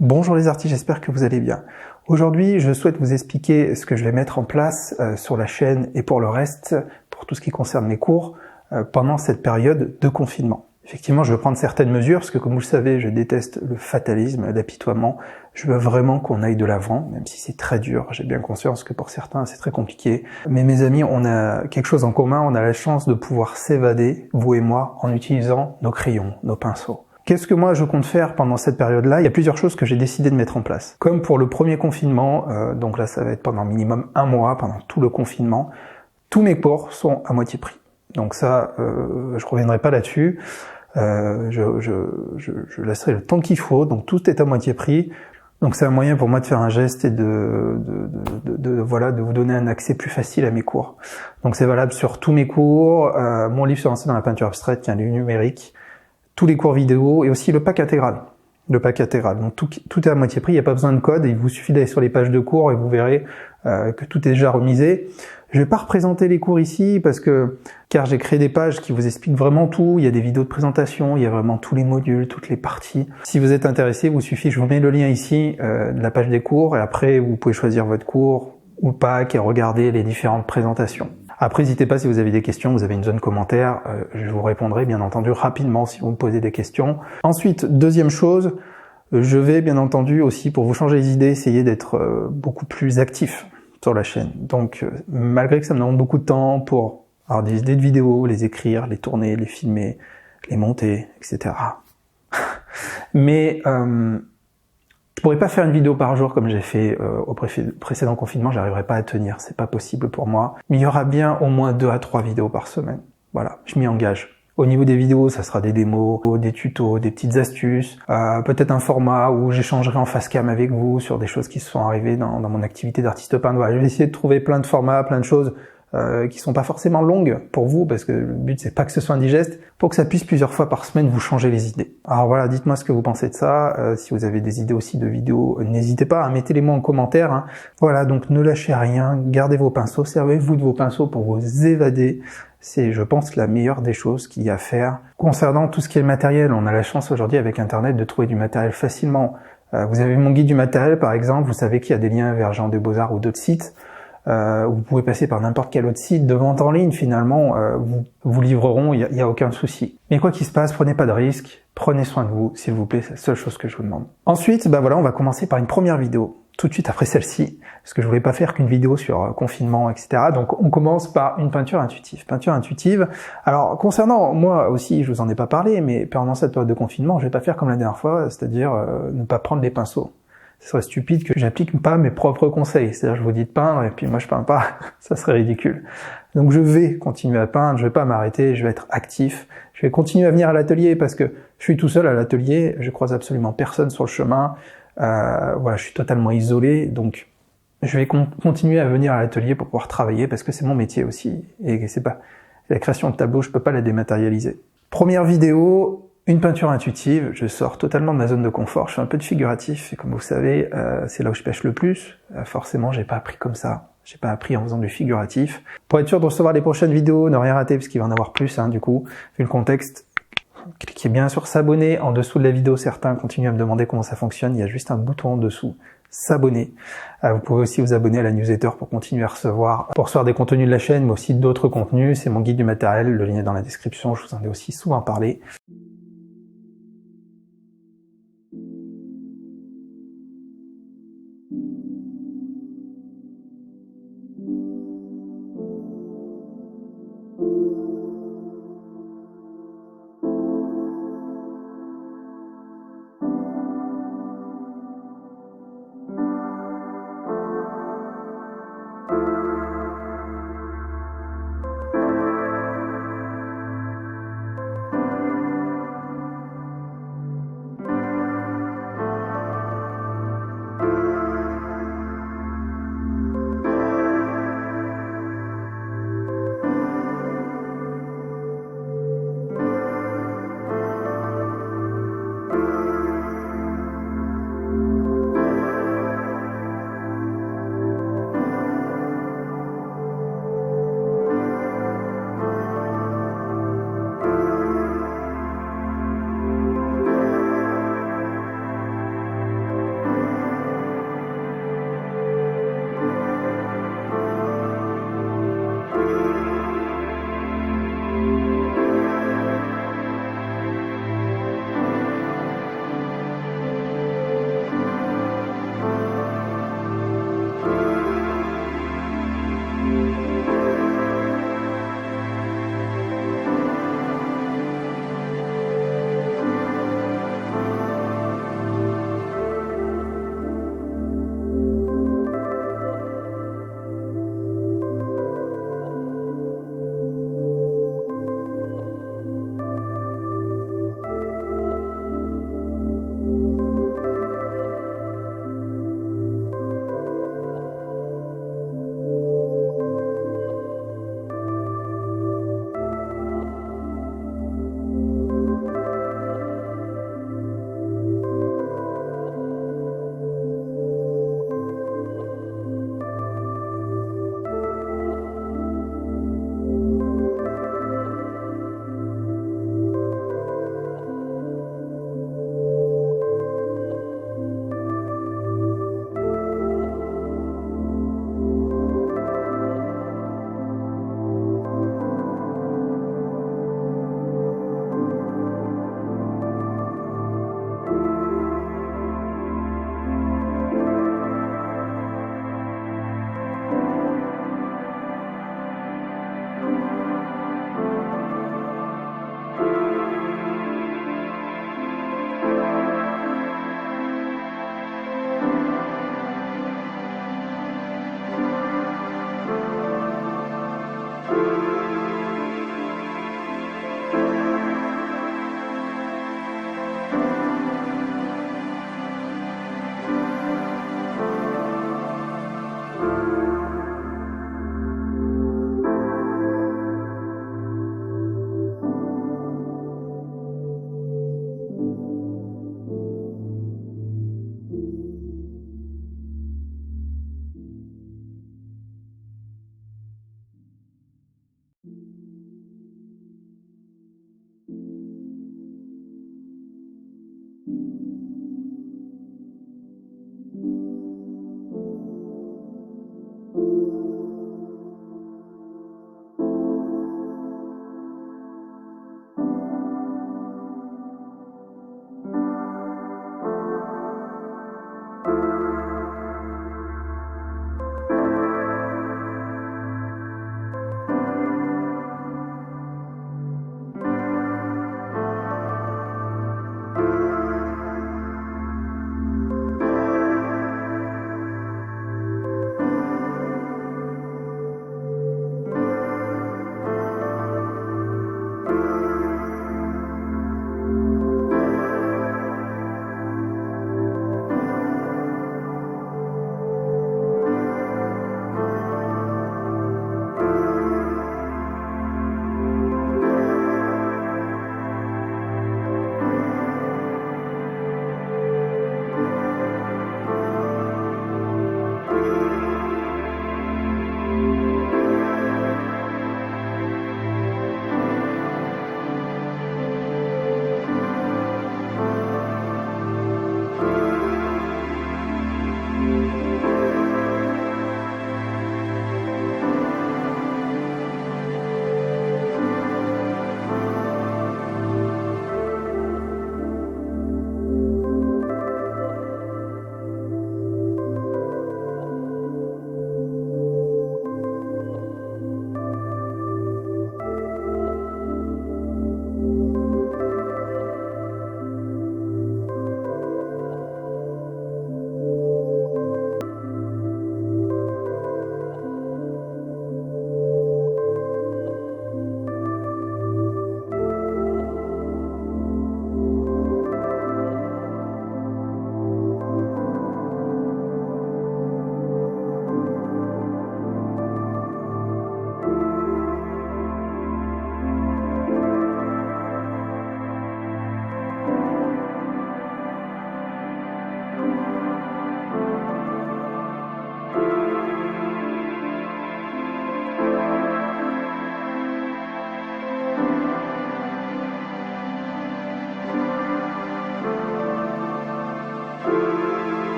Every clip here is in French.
Bonjour les artistes, j'espère que vous allez bien. Aujourd'hui, je souhaite vous expliquer ce que je vais mettre en place sur la chaîne et pour le reste, pour tout ce qui concerne mes cours, pendant cette période de confinement. Effectivement, je veux prendre certaines mesures, parce que comme vous le savez, je déteste le fatalisme, l'apitoiement. Je veux vraiment qu'on aille de l'avant, même si c'est très dur. J'ai bien conscience que pour certains, c'est très compliqué. Mais mes amis, on a quelque chose en commun, on a la chance de pouvoir s'évader, vous et moi, en utilisant nos crayons, nos pinceaux. Qu'est-ce que moi je compte faire pendant cette période-là? Il y a plusieurs choses que j'ai décidé de mettre en place. Comme pour le premier confinement, donc là ça va être pendant minimum un mois, pendant tout le confinement, tous mes cours sont à moitié prix. Donc ça, je reviendrai pas là-dessus. Je laisserai le temps qu'il faut, donc tout est à moitié prix. Donc c'est un moyen pour moi de faire un geste et de vous donner un accès plus facile à mes cours. Donc c'est valable sur tous mes cours, mon livre sur lancer dans la peinture abstraite, qui est un livre numérique, tous les cours vidéo et aussi le pack intégral. Le pack intégral. Donc tout est à moitié prix, il n'y a pas besoin de code, il vous suffit d'aller sur les pages de cours et vous verrez que tout est déjà remisé. Je vais pas représenter les cours ici car j'ai créé des pages qui vous expliquent vraiment tout, il y a des vidéos de présentation, il y a vraiment tous les modules, toutes les parties. Si vous êtes intéressé, il vous suffit, je vous mets le lien ici de la page des cours et après vous pouvez choisir votre cours ou le pack et regarder les différentes présentations. Après, n'hésitez pas si vous avez des questions, vous avez une zone commentaire, je vous répondrai bien entendu rapidement si vous me posez des questions. Ensuite, deuxième chose, je vais bien entendu aussi, pour vous changer les idées, essayer d'être beaucoup plus actif sur la chaîne. Donc, malgré que ça me demande beaucoup de temps pour avoir des idées de vidéos, les écrire, les tourner, les filmer, les monter, etc. Mais je pourrais pas faire une vidéo par jour comme j'ai fait au précédent confinement, j'arriverai pas à tenir, c'est pas possible pour moi. Mais il y aura bien au moins 2 à 3 vidéos par semaine. Voilà, je m'y engage. Au niveau des vidéos, ça sera des démos, des tutos, des petites astuces, peut-être un format où j'échangerai en face cam avec vous sur des choses qui se sont arrivées dans mon activité d'artiste peintre. Voilà, je vais essayer de trouver plein de formats, plein de choses qui sont pas forcément longues pour vous, parce que le but c'est pas que ce soit indigeste, pour que ça puisse plusieurs fois par semaine vous changer les idées. Alors voilà, dites-moi ce que vous pensez de ça, si vous avez des idées aussi de vidéos, n'hésitez pas, mettez-les moi en commentaire. Hein. Voilà, donc ne lâchez rien, gardez vos pinceaux, servez-vous de vos pinceaux pour vous évader. C'est, je pense, la meilleure des choses qu'il y a à faire. Concernant tout ce qui est matériel, on a la chance aujourd'hui avec Internet de trouver du matériel facilement. Vous avez mon guide du matériel par exemple, vous savez qu'il y a des liens vers Jean de Beaux-Arts ou d'autres sites. Vous pouvez passer par n'importe quel autre site de vente en ligne, finalement, vous livreront, il y a aucun souci. Mais quoi qu'il se passe, prenez pas de risques, prenez soin de vous, s'il vous plaît, c'est la seule chose que je vous demande. Ensuite, voilà, on va commencer par une première vidéo, tout de suite après celle-ci, parce que je voulais pas faire qu'une vidéo sur confinement, etc. Donc on commence par une peinture intuitive. Peinture intuitive, alors concernant moi aussi, je vous en ai pas parlé, mais pendant cette période de confinement, je vais pas faire comme la dernière fois, c'est-à-dire ne pas prendre les pinceaux. Ce serait stupide que j'applique pas mes propres conseils. C'est-à-dire, je vous dis de peindre et puis moi je peins pas. Ça serait ridicule. Donc je vais continuer à peindre, je vais pas m'arrêter, je vais être actif. Je vais continuer à venir à l'atelier parce que je suis tout seul à l'atelier, je croise absolument personne sur le chemin. Voilà, je suis totalement isolé, donc je vais continuer à venir à l'atelier pour pouvoir travailler parce que c'est mon métier aussi. Et c'est pas la création de tableaux, je peux pas la dématérialiser. Première vidéo. Une peinture intuitive, je sors totalement de ma zone de confort, je fais un peu de figuratif, et comme vous savez, c'est là où je pêche le plus. Forcément, j'ai pas appris comme ça, j'ai pas appris en faisant du figuratif. Pour être sûr de recevoir les prochaines vidéos, ne rien rater, parce qu'il va en avoir plus, du coup, vu le contexte, cliquez bien sur s'abonner. En dessous de la vidéo, certains continuent à me demander comment ça fonctionne, il y a juste un bouton en dessous, s'abonner. Vous pouvez aussi vous abonner à la newsletter pour continuer à recevoir des contenus de la chaîne, mais aussi d'autres contenus. C'est mon guide du matériel, le lien est dans la description, je vous en ai aussi souvent parlé.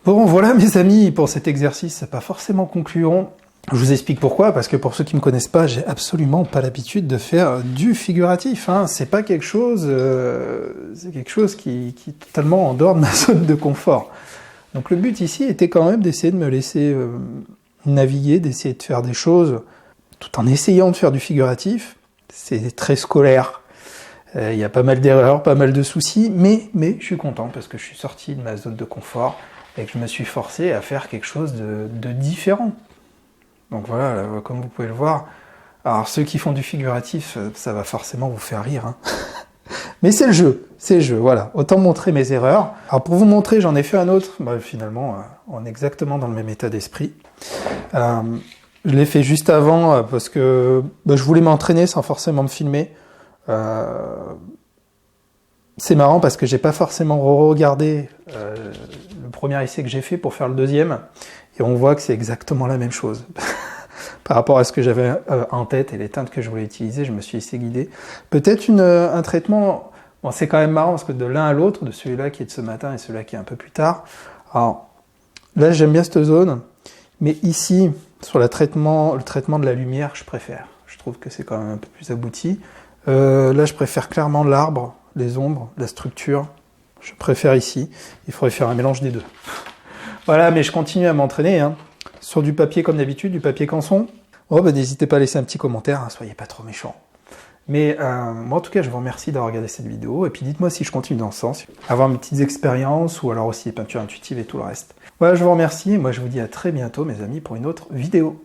Bon, voilà mes amis pour cet exercice, c'est pas forcément concluant. Je vous explique pourquoi, parce que pour ceux qui me connaissent pas, j'ai absolument pas l'habitude de faire du figuratif. Hein. C'est pas quelque chose, c'est quelque chose qui est totalement en dehors de ma zone de confort. Donc le but ici était quand même d'essayer de me laisser naviguer, d'essayer de faire des choses, tout en essayant de faire du figuratif. C'est très scolaire. Il y a pas mal d'erreurs, pas mal de soucis, mais je suis content parce que je suis sorti de ma zone de confort et que je me suis forcé à faire quelque chose de différent. Donc voilà, là, comme vous pouvez le voir, alors ceux qui font du figuratif, ça va forcément vous faire rire. Hein. Mais c'est le jeu, voilà. Autant montrer mes erreurs. Alors pour vous montrer, j'en ai fait un autre, finalement, on est exactement dans le même état d'esprit. Je l'ai fait juste avant parce que je voulais m'entraîner sans forcément me filmer. C'est marrant parce que j'ai pas forcément regardé le premier essai que j'ai fait pour faire le deuxième, et on voit que c'est exactement la même chose. Par rapport à ce que j'avais en tête et les teintes que je voulais utiliser, je me suis laissé guider. Peut-être un traitement, bon, c'est quand même marrant parce que de l'un à l'autre, de celui-là qui est de ce matin et celui-là qui est un peu plus tard, alors là j'aime bien cette zone, mais ici, sur le traitement de la lumière, je préfère. Je trouve que c'est quand même un peu plus abouti. Là je préfère clairement l'arbre, les ombres, la structure, je préfère ici. Il faudrait faire un mélange des deux. Voilà, mais je continue à m'entraîner, hein. Sur du papier comme d'habitude, du papier canson. Oh, n'hésitez pas à laisser un petit commentaire, hein, soyez pas trop méchants. Mais moi en tout cas, je vous remercie d'avoir regardé cette vidéo, et puis dites-moi si je continue dans ce sens, avoir mes petites expériences, ou alors aussi les peintures intuitives et tout le reste. Voilà, je vous remercie, et moi je vous dis à très bientôt mes amis pour une autre vidéo.